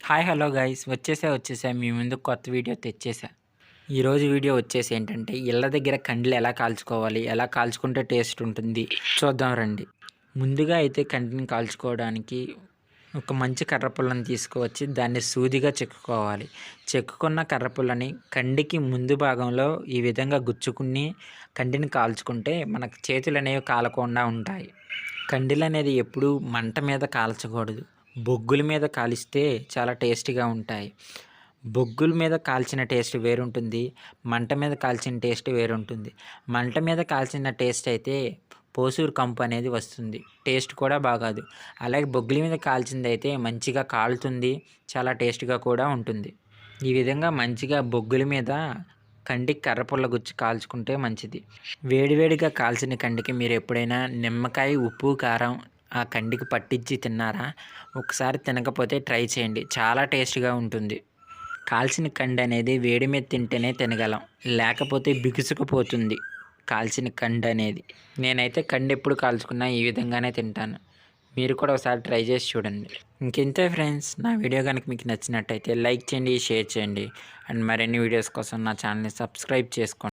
Hi hello guys వచ్చేసా మీ ముందు కొత్త వీడియో తెచ్చేసా. ఈరోజు వీడియో వచ్చేసి ఏంటంటే ఇళ్ళ దగ్గర కండ్లు ఎలా కాల్చుకోవాలి, ఎలా కాల్చుకుంటే టేస్ట్ ఉంటుంది చూద్దాం రండి. ముందుగా అయితే కంటిని కాల్చుకోవడానికి ఒక మంచి కర్రపుల్లని తీసుకువచ్చి దాన్ని సూదిగా చెక్కుకోవాలి. చెక్కుకున్న కర్రపుల్లని కండికి ముందు భాగంలో ఈ విధంగా గుచ్చుకుని కంటిని కాల్చుకుంటే మనకు చేతులు అనేవి కాలకుండా ఉంటాయి. కండీలు అనేది ఎప్పుడూ మంట మీద కాల్చకూడదు, బొగ్గుల మీద కాలిస్తే చాలా టేస్టీగా ఉంటాయి. బొగ్గుల మీద కాల్చిన టేస్ట్ వేరుంటుంది, మంట మీద కాల్చిన టేస్ట్ వేరుంటుంది. మంట మీద కాల్చిన టేస్ట్ అయితే పోసూరు కంపు అనేది వస్తుంది, టేస్ట్ కూడా బాగాదు. అలాగే బొగ్గుల మీద కాల్చింది అయితే మంచిగా కాలుతుంది, చాలా టేస్ట్గా కూడా ఉంటుంది. ఈ విధంగా మంచిగా బొగ్గుల మీద కండికి కర్రపుల్ల గుచ్చి కాల్చుకుంటే మంచిది. వేడివేడిగా కాల్చిన కండికి మీరు ఎప్పుడైనా నిమ్మకాయ, ఉప్పు, కారం ఆ కండికి పట్టించి తిన్నారా? ఒకసారి తినకపోతే ట్రై చేయండి, చాలా టేస్ట్గా ఉంటుంది. కాల్చిన కండి అనేది వేడి మీద తింటేనే తినగలం, లేకపోతే బిగుసుకుపోతుంది కాల్చిన కండి అనేది. నేనైతే కండి ఎప్పుడు కాల్చుకున్నా ఈ విధంగానే తింటాను. మీరు కూడా ఒకసారి ట్రై చేసి చూడండి. ఇంకెంతే ఫ్రెండ్స్, నా వీడియో కనుక మీకు నచ్చినట్టయితే లైక్ చేయండి, షేర్ చేయండి. అండ్ మరిన్ని వీడియోస్ కోసం నా ఛానల్ని సబ్స్క్రైబ్ చేసుకోండి.